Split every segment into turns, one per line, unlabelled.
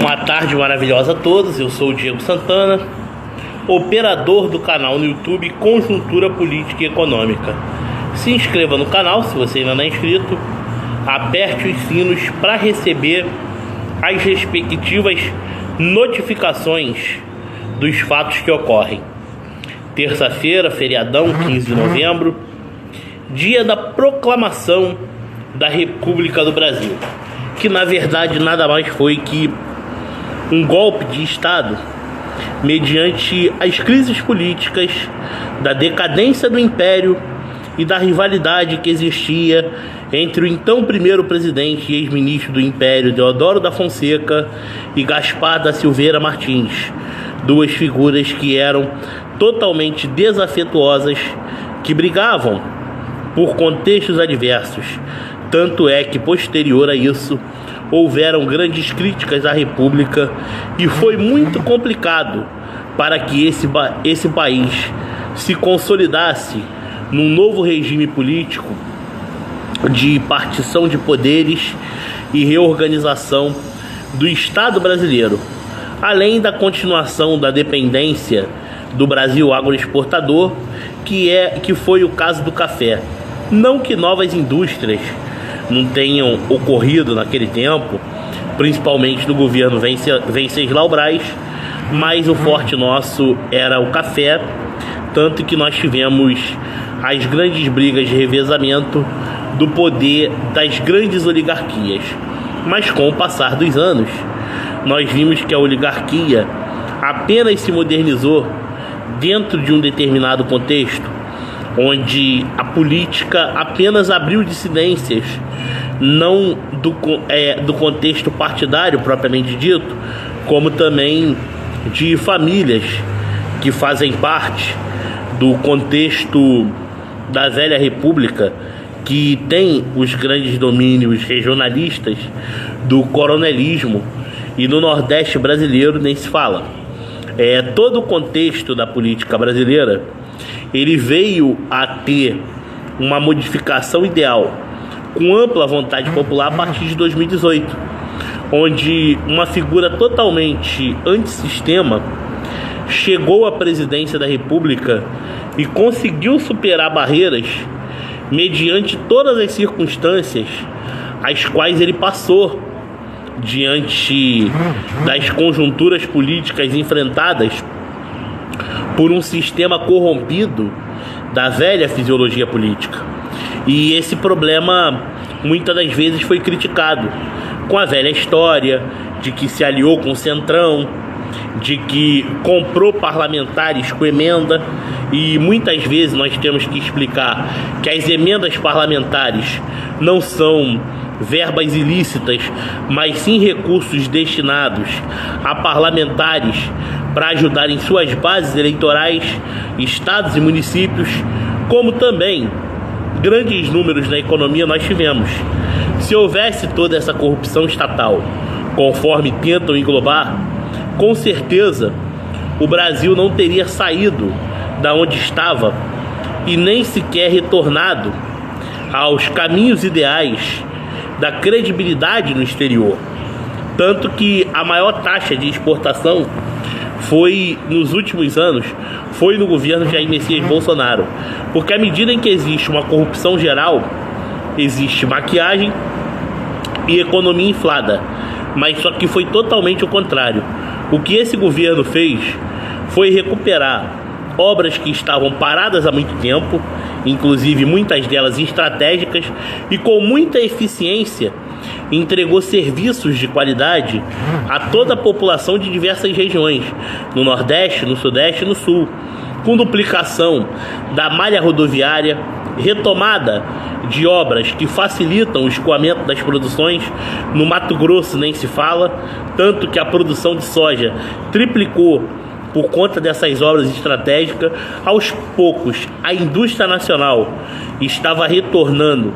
Uma tarde maravilhosa a todos, eu sou o Diego Santana, operador do canal no YouTube Conjuntura Política e Econômica. Se inscreva no canal se você ainda não é inscrito, aperte os sinos para receber as respectivas notificações dos fatos que ocorrem. Terça-feira, feriadão, 15 de novembro, dia da proclamação da República do Brasil, que na verdade nada mais foi que um golpe de Estado mediante as crises políticas, da decadência do Império e da rivalidade que existia entre o então primeiro presidente e ex-ministro do Império, Deodoro da Fonseca, e Gaspar da Silveira Martins, duas figuras que eram totalmente desafetuosas, que brigavam por contextos adversos. Tanto é que, posterior a isso, houveram grandes críticas à República e foi muito complicado para que esse país se consolidasse num novo regime político de partição de poderes e reorganização do Estado brasileiro, além da continuação da dependência do Brasil agroexportador, que foi o caso do café. Não que novas indústrias não tenham ocorrido naquele tempo, principalmente no governo Venceslau Braz, mas o forte nosso era o café, tanto que nós tivemos as grandes brigas de revezamento do poder das grandes oligarquias. Mas com o passar dos anos, nós vimos que a oligarquia apenas se modernizou dentro de um determinado contexto, onde a política apenas abriu dissidências, não do contexto partidário propriamente dito, como também de famílias que fazem parte do contexto da velha república, que tem os grandes domínios regionalistas do coronelismo, e no Nordeste brasileiro nem se fala. Todo o contexto da política brasileira, ele veio a ter uma modificação ideal com ampla vontade popular a partir de 2018, onde uma figura totalmente antissistema chegou à presidência da República e conseguiu superar barreiras mediante todas as circunstâncias as quais ele passou diante das conjunturas políticas enfrentadas por um sistema corrompido da velha fisiologia política. E esse problema muitas das vezes foi criticado, com a velha história de que se aliou com o Centrão, de que comprou parlamentares com emenda, e muitas vezes nós temos que explicar que as emendas parlamentares não são verbas ilícitas, mas sim recursos destinados a parlamentares para ajudar em suas bases eleitorais, estados e municípios, como também grandes números na economia nós tivemos. Se houvesse toda essa corrupção estatal, conforme tentam englobar, com certeza o Brasil não teria saído da onde estava e nem sequer retornado aos caminhos ideais da credibilidade no exterior. Tanto que a maior taxa de exportação foi, nos últimos anos, foi no governo Jair Messias Bolsonaro. Porque à medida em que existe uma corrupção geral, existe maquiagem e economia inflada. Mas só que foi totalmente o contrário. O que esse governo fez foi recuperar obras que estavam paradas há muito tempo, inclusive muitas delas estratégicas, e com muita eficiência entregou serviços de qualidade a toda a população de diversas regiões, no Nordeste, no Sudeste e no Sul, com duplicação da malha rodoviária, retomada de obras que facilitam o escoamento das produções. No Mato Grosso nem se fala, tanto que a produção de soja triplicou por conta dessas obras estratégicas. Aos poucos, a indústria nacional estava retornando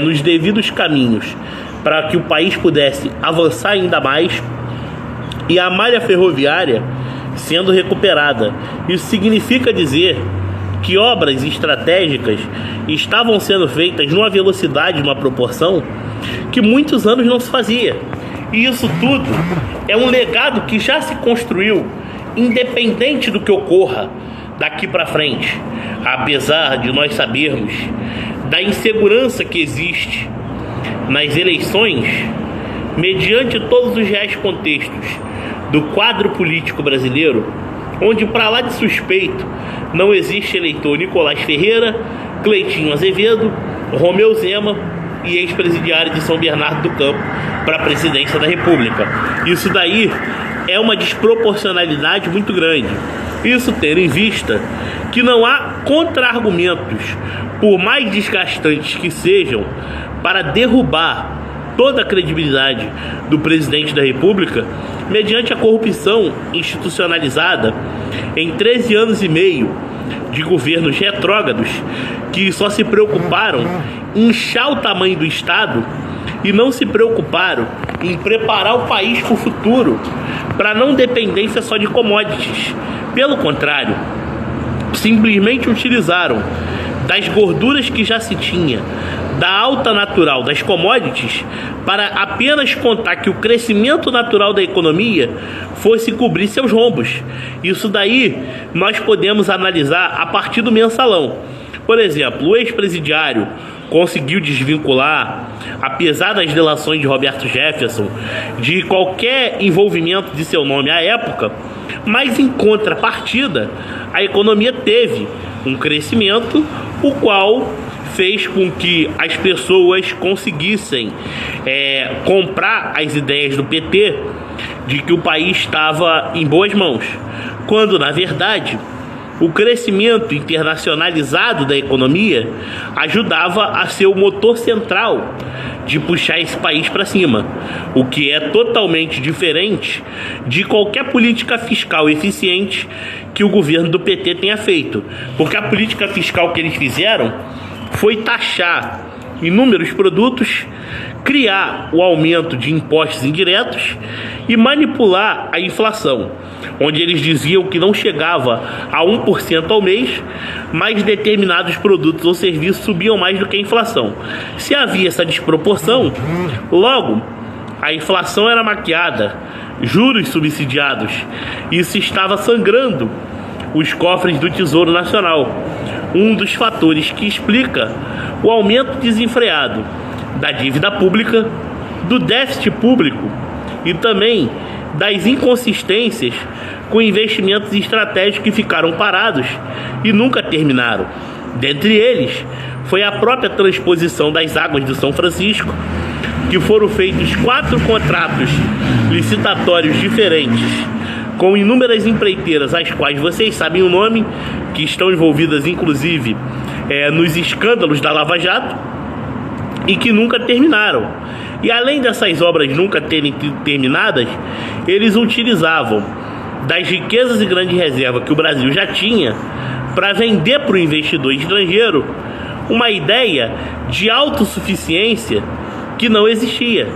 nos devidos caminhos para que o país pudesse avançar ainda mais, e a malha ferroviária sendo recuperada. Isso significa dizer que obras estratégicas estavam sendo feitas numa velocidade, numa proporção que muitos anos não se fazia. E isso tudo é um legado que já se construiu, independente do que ocorra daqui para frente, apesar de nós sabermos da insegurança que existe nas eleições, mediante todos os reais contextos do quadro político brasileiro, onde para lá de suspeito não existe eleitor Nicolás Ferreira, Cleitinho Azevedo, Romeu Zema e ex-presidiário de São Bernardo do Campo para a presidência da República. Isso daí é uma desproporcionalidade muito grande. Isso tendo em vista que não há contra-argumentos, por mais desgastantes que sejam, para derrubar toda a credibilidade do presidente da República mediante a corrupção institucionalizada em 13 anos e meio de governos retrógrados que só se preocuparam em inchar o tamanho do Estado e não se preocuparam em preparar o país para o futuro, para não dependência só de commodities. Pelo contrário, simplesmente utilizaram das gorduras que já se tinha, da alta natural das commodities, para apenas contar que o crescimento natural da economia fosse cobrir seus rombos. Isso daí nós podemos analisar a partir do mensalão. Por exemplo, o ex-presidiário conseguiu desvincular, apesar das delações de Roberto Jefferson, de qualquer envolvimento de seu nome à época, mas em contrapartida, a economia teve um crescimento, o qual fez com que as pessoas conseguissem comprar as ideias do PT de que o país estava em boas mãos, quando na verdade o crescimento internacionalizado da economia ajudava a ser o motor central de puxar esse país para cima, o que é totalmente diferente de qualquer política fiscal eficiente que o governo do PT tenha feito, porque a política fiscal que eles fizeram foi taxar inúmeros produtos, criar o aumento de impostos indiretos e manipular a inflação, onde eles diziam que não chegava a 1% ao mês, mas determinados produtos ou serviços subiam mais do que a inflação. Se havia essa desproporção, logo a inflação era maquiada, juros subsidiados, e isso estava sangrando os cofres do Tesouro Nacional, um dos fatores que explica o aumento desenfreado da dívida pública, do déficit público e também das inconsistências com investimentos estratégicos que ficaram parados e nunca terminaram. Dentre eles, foi a própria transposição das águas do São Francisco, que foram feitos 4 contratos licitatórios diferentes, com inúmeras empreiteiras, as quais vocês sabem o nome, que estão envolvidas inclusive nos escândalos da Lava Jato, e que nunca terminaram. E além dessas obras nunca terem terminadas, eles utilizavam das riquezas e grandes reservas que o Brasil já tinha para vender para o investidor estrangeiro uma ideia de autossuficiência que não existia.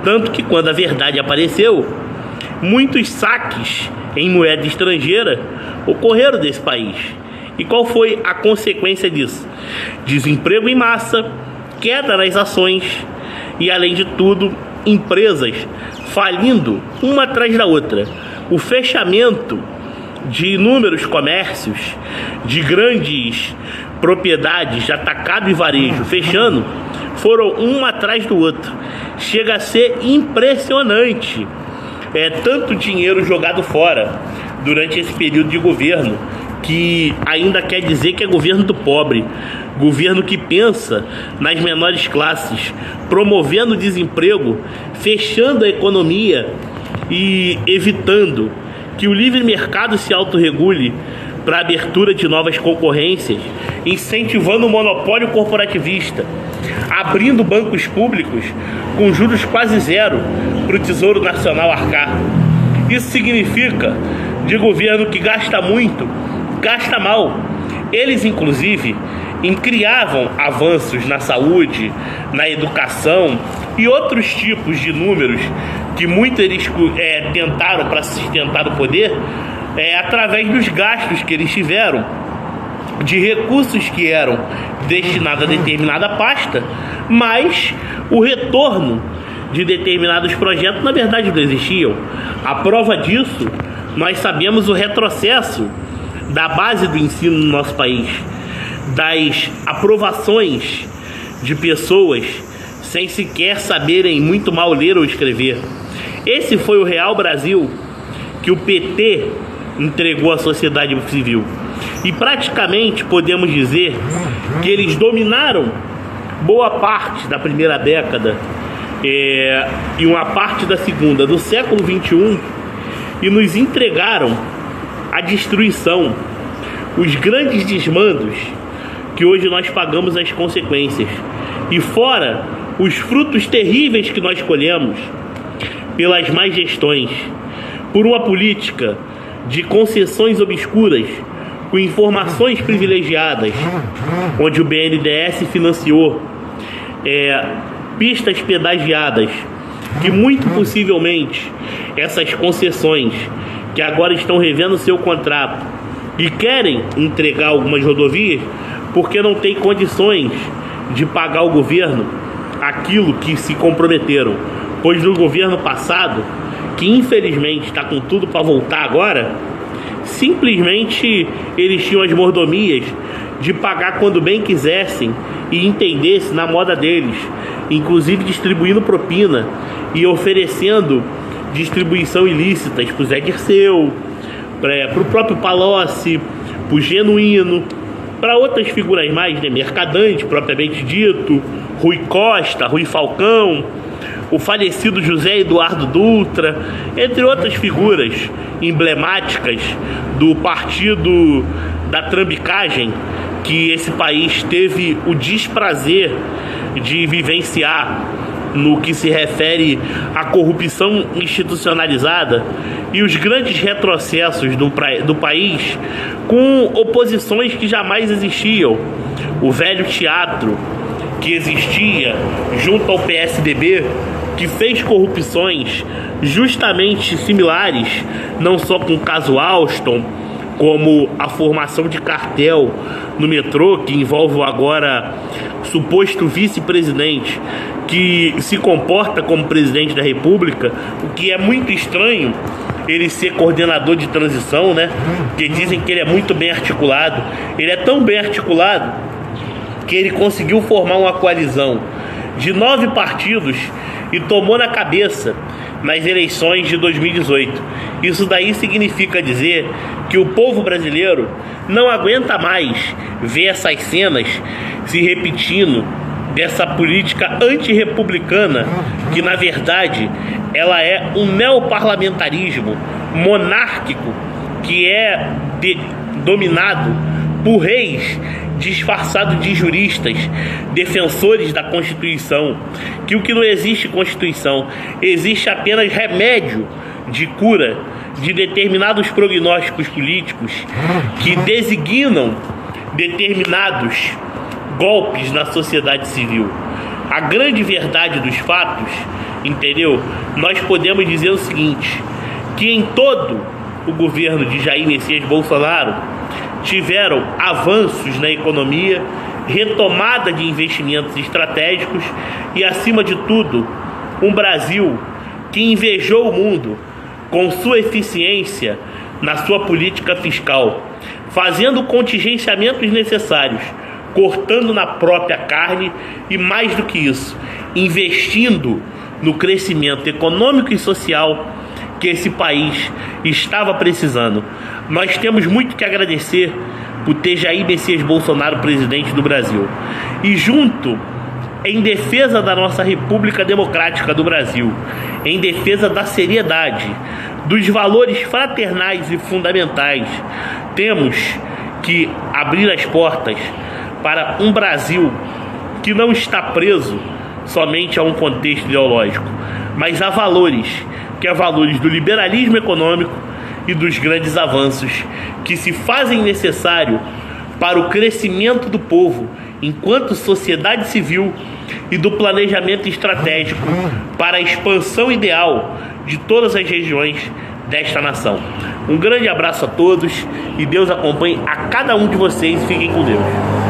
Tanto que quando a verdade apareceu, muitos saques em moeda estrangeira ocorreram desse país. E qual foi a consequência disso? Desemprego em massa, queda nas ações e, além de tudo, empresas falindo uma atrás da outra. O fechamento de inúmeros comércios, de grandes propriedades de atacado e varejo fechando, foram um atrás do outro. Chega a ser impressionante. Tanto dinheiro jogado fora durante esse período de governo, que ainda quer dizer que é governo do pobre, governo que pensa nas menores classes, promovendo o desemprego, fechando a economia e evitando que o livre mercado se autorregule para a abertura de novas concorrências, incentivando o monopólio corporativista, abrindo bancos públicos com juros quase zero para o Tesouro Nacional arcar. Isso significa de governo que gasta muito, gasta mal. Eles, inclusive, criavam avanços na saúde, na educação e outros tipos de números que muitos eles tentaram para sustentar o poder, através dos gastos que eles tiveram, de recursos que eram destinados a determinada pasta, mas o retorno de determinados projetos, na verdade, não existiam. A prova disso, nós sabemos o retrocesso da base do ensino no nosso país, das aprovações de pessoas sem sequer saberem muito mal ler ou escrever. Esse foi o real Brasil que o PT entregou à sociedade civil. E praticamente podemos dizer que eles dominaram boa parte da primeira década e uma parte da segunda do século XXI e nos entregaram a destruição, os grandes desmandos que hoje nós pagamos as consequências. E fora os frutos terríveis que nós colhemos pelas más gestões, por uma política de concessões obscuras, com informações privilegiadas, onde o BNDES financiou pistas pedagiadas, que muito possivelmente essas concessões que agora estão revendo seu contrato e querem entregar algumas rodovias porque não tem condições de pagar ao governo aquilo que se comprometeram, pois no governo passado, que infelizmente está com tudo para voltar agora, simplesmente eles tinham as mordomias de pagar quando bem quisessem e entendesse na moda deles, inclusive distribuindo propina e oferecendo distribuição ilícitas para o Zé Dirceu, para o próprio Palocci, para o Genuíno, para outras figuras mais, né, Mercadante, propriamente dito, Rui Costa, Rui Falcão, o falecido José Eduardo Dutra, entre outras figuras emblemáticas do partido da trambicagem que esse país teve o desprazer de vivenciar no que se refere à corrupção institucionalizada e os grandes retrocessos do país com oposições que jamais existiam. O velho teatro que existia junto ao PSDB, que fez corrupções justamente similares, não só com o caso Alstom, como a formação de cartel no metrô, que envolve o agora suposto vice-presidente, que se comporta como presidente da República, o que é muito estranho ele ser coordenador de transição, né? Porque dizem que ele é muito bem articulado. Ele é tão bem articulado que ele conseguiu formar uma coalizão de 9 partidos e tomou na cabeça nas eleições de 2018. Isso daí significa dizer que o povo brasileiro não aguenta mais ver essas cenas se repetindo, dessa política antirrepublicana, que na verdade ela é um neoparlamentarismo monárquico que é dominado por reis disfarçados de juristas, defensores da Constituição, que o que não existe Constituição, existe apenas remédio de cura de determinados prognósticos políticos que designam determinados golpes na sociedade civil. A grande verdade dos fatos, entendeu? Nós podemos dizer o seguinte, que em todo o governo de Jair Messias Bolsonaro tiveram avanços na economia, retomada de investimentos estratégicos e, acima de tudo, um Brasil que invejou o mundo com sua eficiência na sua política fiscal, fazendo contingenciamentos necessários, cortando na própria carne e, mais do que isso, investindo no crescimento econômico e social que esse país estava precisando. Nós temos muito que agradecer por ter Jair Messias Bolsonaro presidente do Brasil. E junto, em defesa da nossa República Democrática do Brasil, em defesa da seriedade, dos valores fraternais e fundamentais, temos que abrir as portas para um Brasil que não está preso somente a um contexto ideológico, mas a valores, que é valores do liberalismo econômico e dos grandes avanços que se fazem necessário para o crescimento do povo enquanto sociedade civil e do planejamento estratégico para a expansão ideal de todas as regiões desta nação. Um grande abraço a todos e Deus acompanhe a cada um de vocês e fiquem com Deus.